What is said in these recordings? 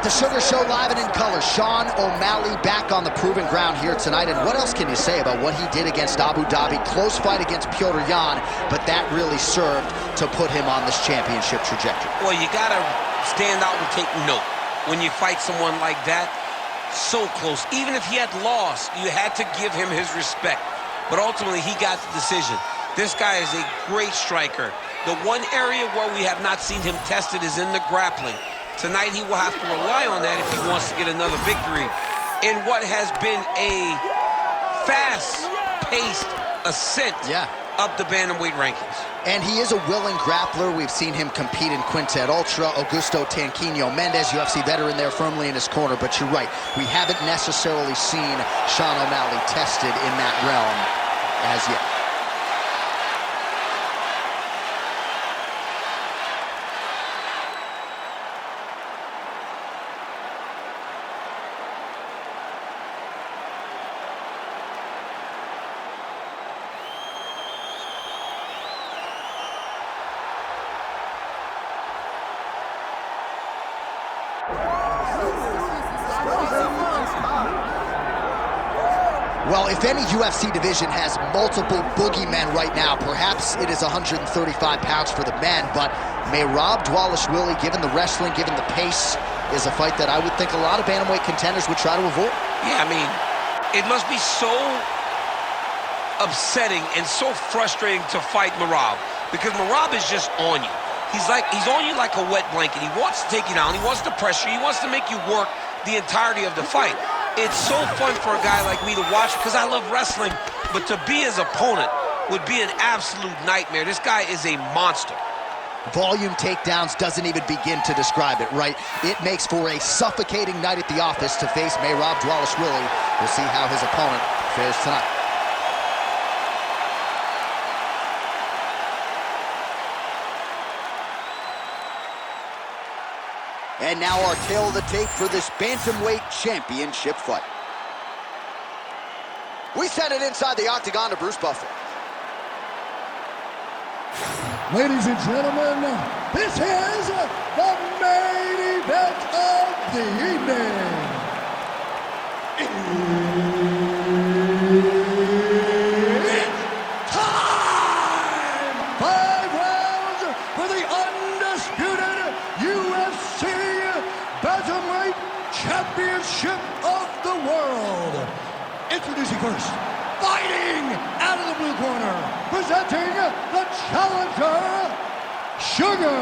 the Sugar Show live and in color. Sean O'Malley back on the proven ground here tonight. And what else can you say about what he did against Abu Dhabi? Close fight against 𝐒𝐻𝐻 𝐔𝐅𝐂, but that really served to put him on this championship trajectory. Well, you gotta stand out and take note when you fight someone like that. So close. Even if he had lost, you had to give him his respect. But ultimately, he got the decision. This guy is a great striker. The one area where we have not seen him tested is in the grappling. Tonight, he will have to rely on that if he wants to get another victory in what has been a fast-paced ascent up the bantamweight rankings. And he is a willing grappler. We've seen him compete in Quintet Ultra. Augusto Tanquinho Mendes, UFC veteran there firmly in his corner. But you're right, we haven't necessarily seen Sean O'Malley tested in that realm as yet. Well, if any UFC division has multiple boogeymen right now, perhaps it is 135 pounds for the men, but Merab Dvalishvili, given the wrestling, given the pace, is a fight that I would think a lot of bantamweight contenders would try to avoid. Yeah, I mean, it must be so upsetting and so frustrating to fight Merab, because Merab is just on you. He's on you like a wet blanket. He wants to take you down. He wants to pressure you. He wants to make you work the entirety of the fight. It's so fun for a guy like me to watch because I love wrestling, but to be his opponent would be an absolute nightmare. This guy is a monster. Volume takedowns doesn't even begin to describe it, right? It makes for a suffocating night at the office to face Merab Dvalishvili. We'll see how his opponent fares tonight. And now our tail of the tape for this bantamweight championship fight. We send it inside the Octagon to Bruce Buffer. Ladies and gentlemen, this is the main event of the evening. It's time! 5 rounds for the undisputed UFC Bantamweight Championship of the world. Introducing first, fighting out of the blue corner, presenting the challenger, Sugar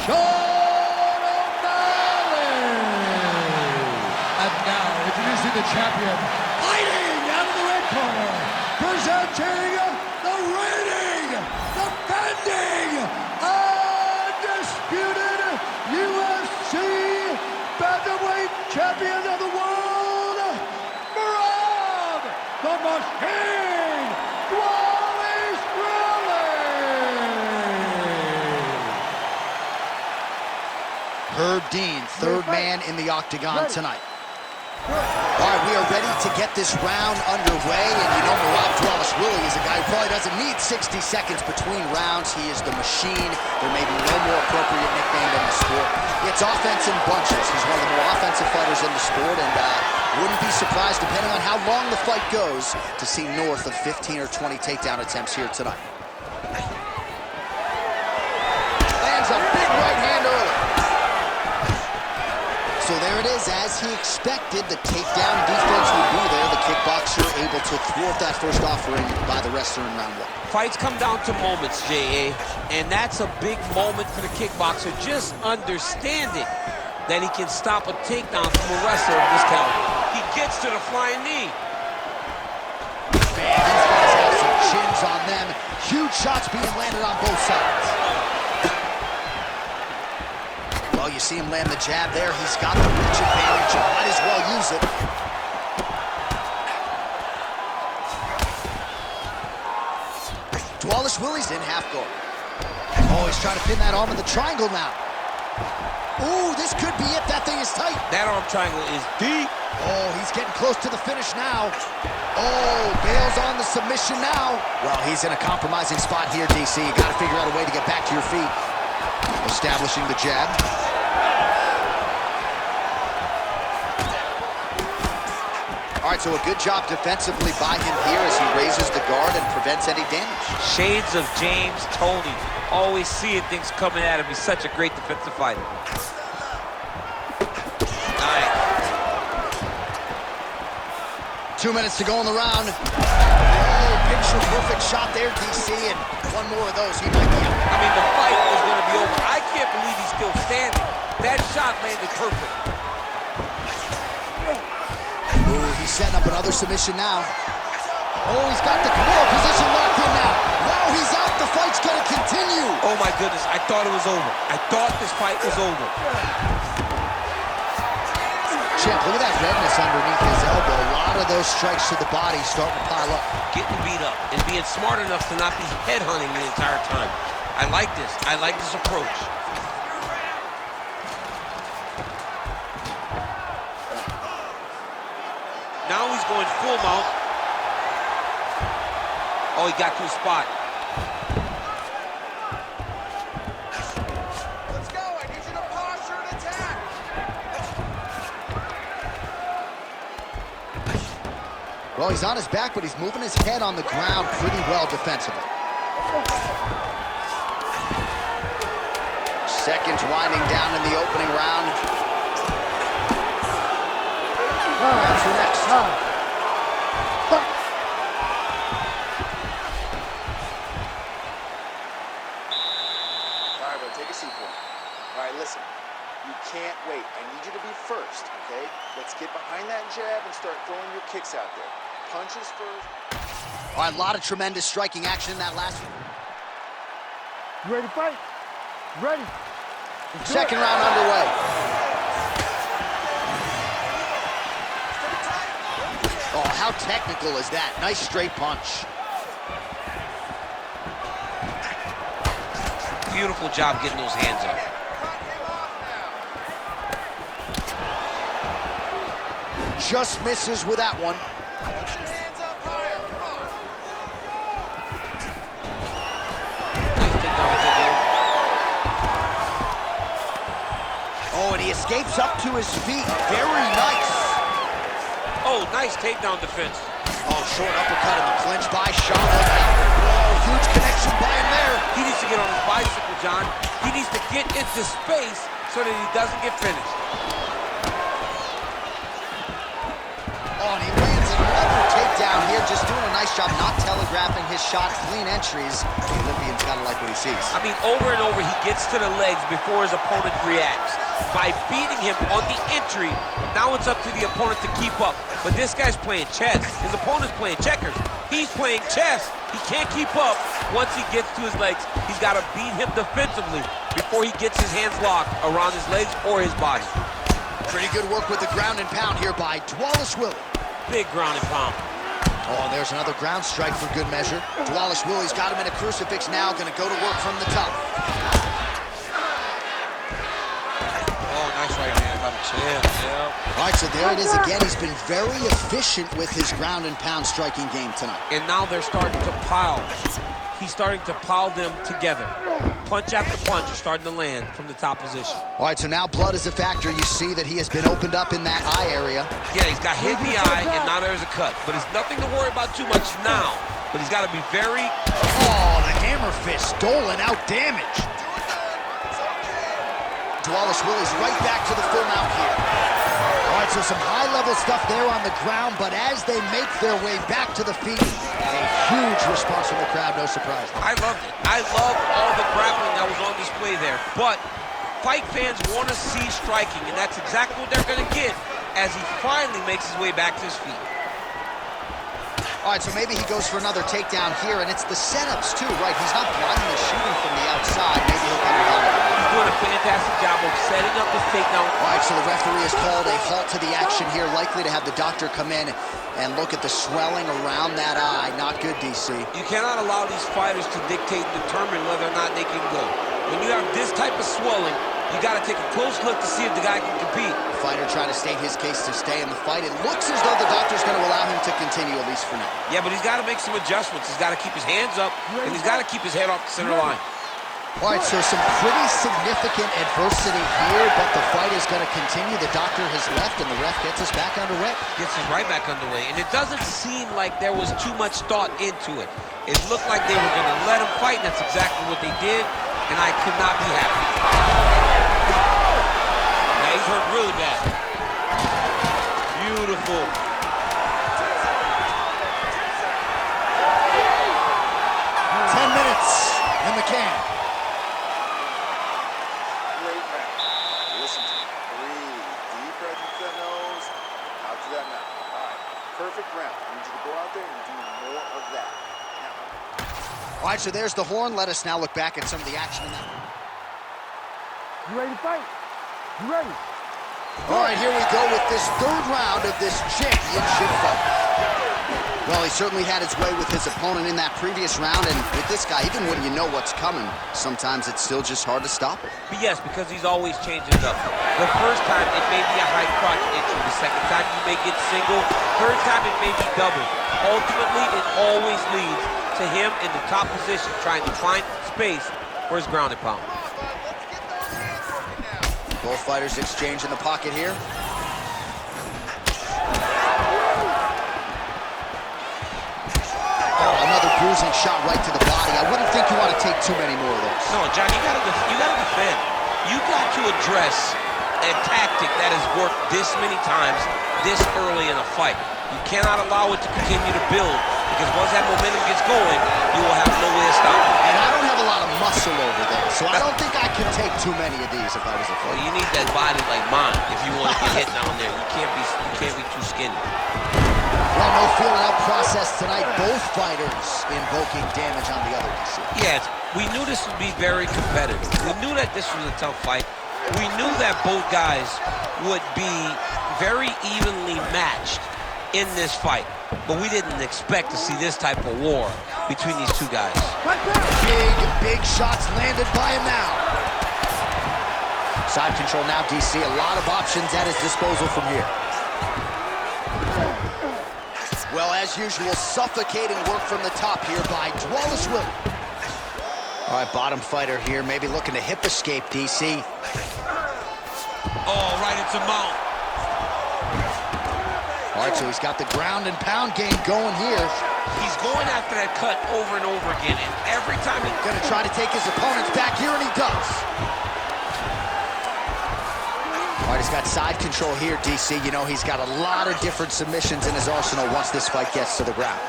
Sean O'Malley. And now, introducing the champion, fighting out of the red corner, presenting the reigning, defending, undisputed UFC Bantamweight Champion of the world, Merab the Machine Dvalishvili. Herb Dean, third man in the Octagon tonight. All right, we are ready to get this round underway, and you know Merab Dvalishvili is a guy who probably doesn't need 60 seconds between rounds. He is the machine. There may be no more appropriate nickname in the sport. It's offense in bunches. He's one of the more offensive fighters in the sport, and wouldn't be surprised, depending on how long the fight goes, to see north of 15 or 20 takedown attempts here tonight. Lands a big right hand early. So there it is, as he expected, the takedown defense would be there. The kickboxer able to thwart that first offering by the wrestler in round 1. Fights come down to moments, J.A., and that's a big moment for the kickboxer, just understanding that he can stop a takedown from a wrestler of this caliber. He gets to the flying knee. Man, these guys have some chins on them. Huge shots being landed on both sides. Well, you see him land the jab there. He's got the reach advantage. You might as well use it. Dvalishvili's in half guard. Oh, he's trying to pin that arm in the triangle now. Ooh, this could be it. That thing is tight. That arm triangle is deep. Oh, he's getting close to the finish now. Oh, bails on the submission now. Well, he's in a compromising spot here, DC. You got to figure out a way to get back to your feet. Establishing the jab. All right, so a good job defensively by him here as he raises the guard and prevents any damage. Shades of James Toney. Always seeing things coming at him. He's such a great defensive fighter. Nice. 2 minutes to go in the round. Oh, picture perfect shot there, DC, and one more of those, he might be out. I mean, the fight was going to be over. I can't believe he's still standing. That shot landed perfect. Ooh, he's setting up another submission now. Oh, he's got the core position locked in now. Wow, he's out. The fight's going to continue. Oh, my goodness. I thought it was over. I thought this fight was over. Champ, look at that redness underneath his elbow. A lot of those strikes to the body starting to pile up. Getting beat up and being smart enough to not be headhunting the entire time. I like this. I like this approach. Now he's going full mount. Oh, he got to a spot. Let's go. I need you to posture and attack. Well, he's on his back, but he's moving his head on the ground pretty well defensively. Seconds winding down in the opening round. That's your next. All right, bro, take a seat for me. All right, listen. You can't wait. I need you to be first, okay? Let's get behind that jab and start throwing your kicks out there. Punches first. All right, a lot of tremendous striking action in that last one. You ready to fight? Ready. Second round underway. Oh, how technical is that? Nice straight punch. Beautiful job getting those hands up. Just misses with that one. Hands up higher. Come on. Oh, and he escapes up to his feet. Very nice. Oh, nice takedown defense. Oh, short uppercut in the clinch by Sean. Oh, huge connection by him there. He needs to get on his bicycle, John. He needs to get into space so that he doesn't get finished. Oh, and he lands another takedown here, just doing a nice job not telegraphing his shot. Clean entries. The Olympian's got to like what he sees. I mean, over and over, he gets to the legs before his opponent reacts. By beating him on the entry, now it's up to the opponent to keep up. But this guy's playing chess. His opponent's playing checkers. He's playing chess. He can't keep up. Once he gets to his legs, he's got to beat him defensively before he gets his hands locked around his legs or his body. Pretty good work with the ground and pound here by Dvalishvili. Big ground and pound. Oh, and there's another ground strike for good measure. Dvalishvili's got him in a crucifix now, going to go to work from the top. Nice right hand by the chin. Yeah. All right, so there it is again. He's been very efficient with his ground and pound striking game tonight. And now they're starting to pile. He's starting to pile them together. Punch after punch are starting to land from the top position. All right, so now blood is a factor. You see that he has been opened up in that eye area. Yeah, he's got hit in the eye, and now there's a cut. But it's nothing to worry about too much now. But he's got to be very... Oh, the hammer fist doling out damage. Dvalishvili's right back to the full mount here. All right, so some high-level stuff there on the ground, but as they make their way back to the feet, a huge response from the crowd, no surprise. I loved it. I loved all the grappling that was on display there. But fight fans want to see striking, and that's exactly what they're going to get as he finally makes his way back to his feet. All right, so maybe he goes for another takedown here, and it's the setups, too, right? He's not blindly shooting from the outside. Maybe he'll get it on. He's doing a fantastic job of setting up this takedown. All right, so the referee has called a halt to the action here, likely to have the doctor come in and look at the swelling around that eye. Not good, DC. You cannot allow these fighters to dictate and determine whether or not they can go. When you have this type of swelling, you got to take a close look to see if the guy can compete. The fighter trying to state his case to stay in the fight. It looks as though the doctor's going to allow him to continue, at least for now. Yeah, but he's got to make some adjustments. He's got to keep his hands up, and he's got to keep his head off the center line. All right, so some pretty significant adversity here, but the fight is going to continue. The doctor has left, and the ref gets us back underway. Gets us right back underway, and it doesn't seem like there was too much thought into it. It looked like they were going to let him fight, and that's exactly what they did, and I could not be happy. Now he's hurt really bad. Beautiful. 10 minutes in the can. Great round. Listen to me. Breathe. Deep breath into that nose, out to that mouth. All right. Perfect round. I need you to go out there and do more of that. Now. All right, so there's the horn. Let us now look back at some of the action in that. You ready to fight? You ready? All right, here we go with this third round of this championship fight. Well, he certainly had his way with his opponent in that previous round, and with this guy, even when you know what's coming, sometimes it's still just hard to stop it. But yes, because he's always changing it up. The first time, it may be a high crotch entry. The second time, you may get single. Third time, it may be double. Ultimately, it always leads to him in the top position, trying to find space for his ground and pound. Both fighters exchange in the pocket here. Oh, another bruising shot right to the body. I wouldn't think you want to take too many more of those. No, John, you gotta defend. You got to address a tactic that has worked this many times, this early in a fight. You cannot allow it to continue to build, because once that momentum gets going, you will have no way to stop it. And I don't have a lot of muscle over there, so I don't think I could take too many of these if I was a Well, fighter. you need that body like mine if you want to get hit down there. You can't be too skinny. Well, no feeling out process tonight. Both fighters invoking damage on the other. Yes, we knew this would be very competitive. We knew that this was a tough fight. We knew that both guys would be very evenly matched in this fight, but we didn't expect to see this type of war between these two guys. Big shots landed by him now. Side control now, DC. A lot of options at his disposal from here. Well, as usual, suffocating work from the top here by Dvalishvili. All right, bottom fighter here, maybe looking to hip escape, DC. Oh, right into mount. All right, so he's got the ground and pound game going here. He's going after that cut over and over again, and every time he's Gonna try to take his opponents back here, and he does. All right, he's got side control here, DC. You know, he's got a lot of different submissions in his arsenal once this fight gets to the ground.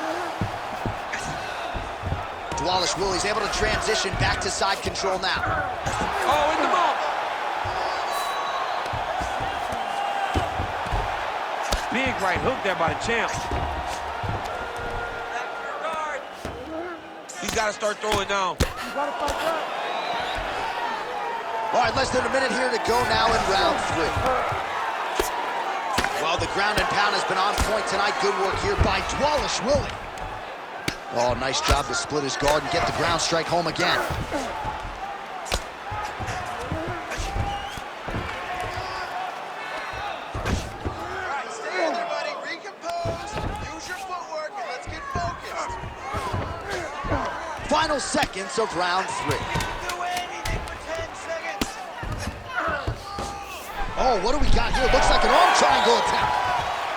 Dvalishvili's able to transition back to side control now. Oh, in the mount. Big right hook there by the champ. He's got to start throwing down. All right, less than a minute here to go now in round 3. Well, the ground and pound has been on point tonight. Good work here by Dvalishvili. Oh, nice job to split his guard and get the ground strike home again. Final seconds of round 3. Oh, what do we got here? Looks like an arm triangle attempt.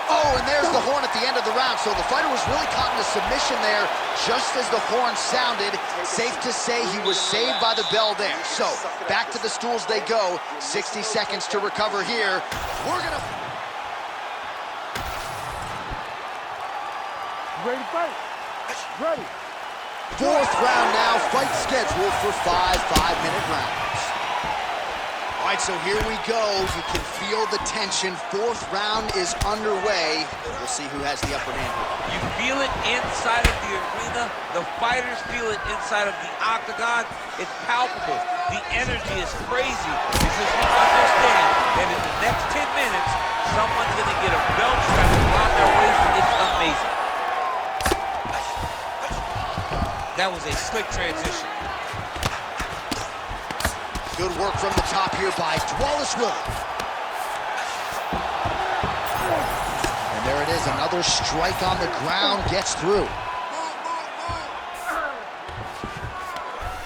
Oh, and there's the horn at the end of the round. So the fighter was really caught in a submission there just as the horn sounded. Safe to say he was saved by the bell there. So back to the stools they go. 60 seconds to recover here. We're going to... Ready to fight? Ready. Fourth round now, fight scheduled for 5 5-minute rounds. All right, so here we go. You can feel the tension. Fourth round is underway. We'll see who has the upper hand. You feel it inside of the arena. The fighters feel it inside of the octagon. It's palpable. The energy is crazy because we understand that in the next 10 minutes, someone's going to get a belt strap around their waist. It's amazing. That was a slick transition. Good work from the top here by Dvalishvili. And there it is, another strike on the ground, gets through.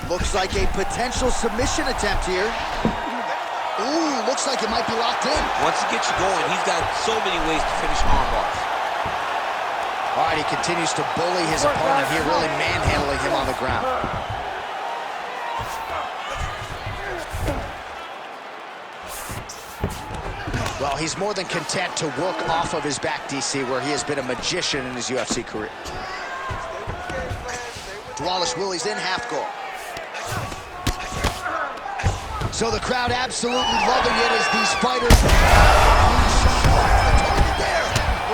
Looks like a potential submission attempt here. Ooh, looks like it might be locked in. Once he gets you going, he's got so many ways to finish arm bars. All right, he continues to bully his opponent here, really manhandling him on the ground. Well, he's more than content to work off of his back, DC, where he has been a magician in his UFC career. Dvalishvili's in half guard. So the crowd absolutely loving it as these fighters...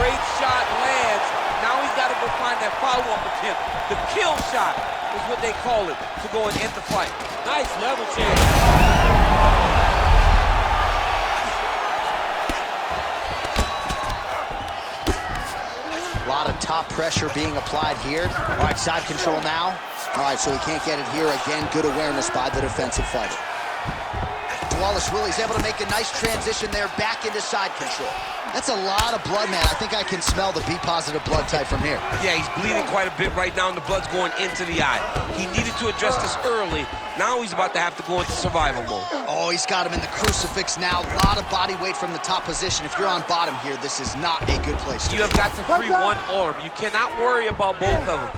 Great shot lands. Now he's got to go find that follow-up attempt. The kill shot is what they call it, to go and end the fight. Nice level change. A lot of top pressure being applied here. All right, side control now. All right, so he can't get it here. Again, good awareness by the defensive fighter. Dvalishvili's able to make a nice transition there back into side control. That's a lot of blood, man. I think I can smell the B-positive blood type from here. Yeah, he's bleeding quite a bit right now, and the blood's going into the eye. He needed to address this early. Now he's about to have to go into survival mode. Oh, he's got him in the crucifix now. A lot of body weight from the top position. If you're on bottom here, this is not a good place to be. You have got to free one arm. You cannot worry about both of them.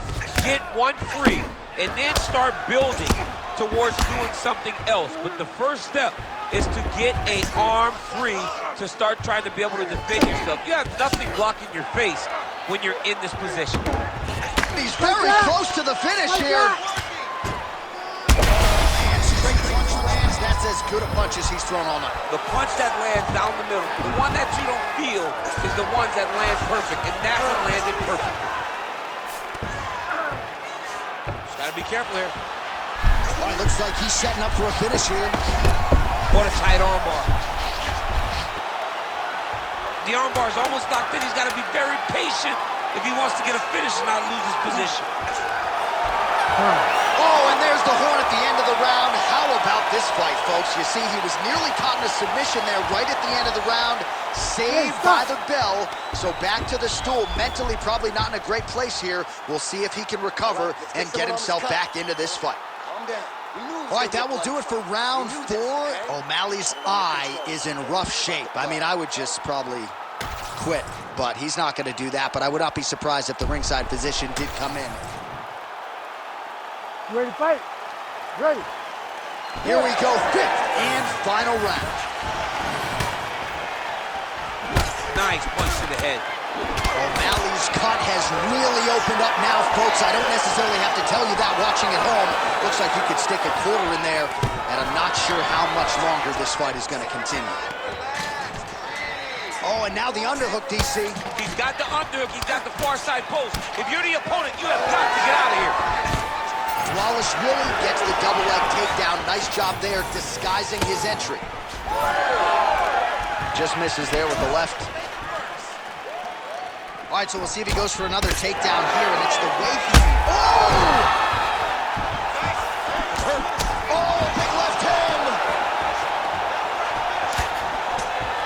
Get one free, and then start building towards doing something else. But the first step is to get an arm free to start trying to be able to defend yourself. You have nothing blocking your face when you're in this position. He's very close to the finish here. And straight punch lands. That's as good a punch as he's thrown all night. The punch that lands down the middle, the one that you don't feel, is the ones that land perfect, and that one landed perfect. Just gotta be careful here. Well, it looks like he's setting up for a finish here. What a tight armbar. The armbar is almost locked in. He's got to be very patient if he wants to get a finish and not lose his position. Oh, and there's the horn at the end of the round. How about this fight, folks? You see, he was nearly caught in a submission there right at the end of the round. Saved by the bell. So back to the stool. Mentally probably not in a great place here. We'll see if he can recover and get himself back into this fight. Calm down. All right, that will do it for round 4. O'Malley's eye is in rough shape. I mean, I would just probably quit, but he's not going to do that. But I would not be surprised if the ringside physician did come in. You ready to fight? Ready. Here we go, 5th and final round. Nice punch to the head. O'Malley's cut has really opened up now, folks. I don't necessarily have to tell you that watching at home. Looks like you could stick a quarter in there, and I'm not sure how much longer this fight is going to continue. Oh, and now the underhook, DC. He's got the underhook. He's got the far side post. If you're the opponent, you have got to get out of here. Dvalishvili gets the double leg takedown. Nice job there, disguising his entry. Just misses there with the left. All right, so we'll see if he goes for another takedown here, and it's the way he... Oh! Oh, big left hand!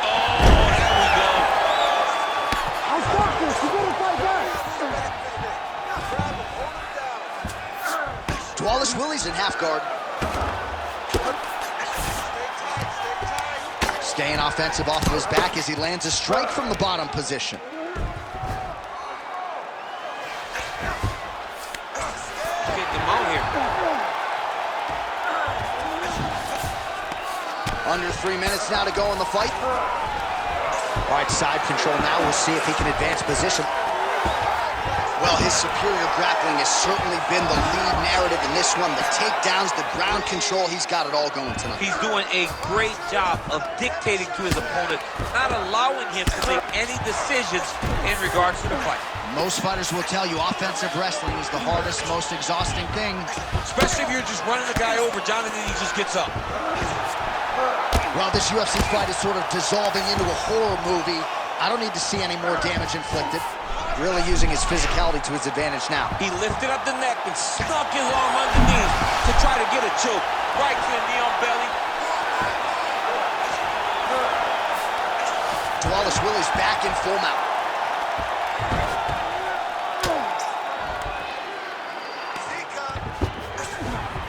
Oh, there we go. I stopped this. You gotta fight back. Dvalishvili's in half guard. Staying offensive off of his back as he lands a strike from the bottom position. Under 3 minutes now to go in the fight. All right, side control now. We'll see if he can advance position. Well, his superior grappling has certainly been the lead narrative in this one. The takedowns, the ground control, he's got it all going tonight. He's doing a great job of dictating to his opponent, not allowing him to make any decisions in regards to the fight. Most fighters will tell you offensive wrestling is the hardest, most exhausting thing. Especially if you're just running the guy over, John, and then he just gets up. Well, this UFC fight is sort of dissolving into a horror movie. I don't need to see any more damage inflicted. Really using his physicality to his advantage now. He lifted up the neck and stuck his arm underneath to try to get a choke. Right to the knee on belly. Dvalishvili's back in full mount.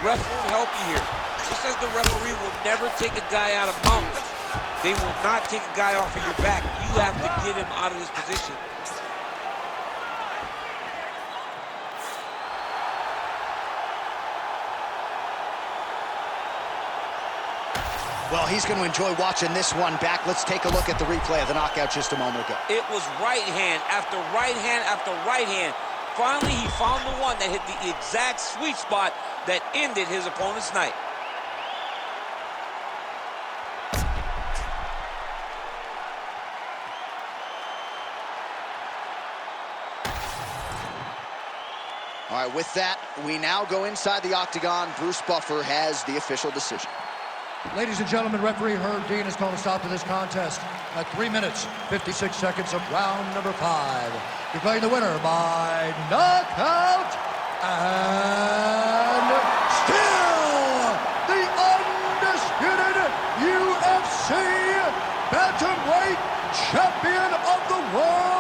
Referee help you here. Just as the referee will never take a guy out of mountains, they will not take a guy off of your back. You have to get him out of this position. Well, he's going to enjoy watching this one back. Let's take a look at the replay of the knockout just a moment ago. It was right hand after right hand after right hand. Finally, he found the one that hit the exact sweet spot that ended his opponent's night. All right, with that, we now go inside the octagon. Bruce Buffer has the official decision. Ladies and gentlemen, referee Herb Dean has called a stop to this contest at 3 minutes, 56 seconds of round number 5. Declaring the winner by knockout and still the undisputed UFC bantamweight champion of the world,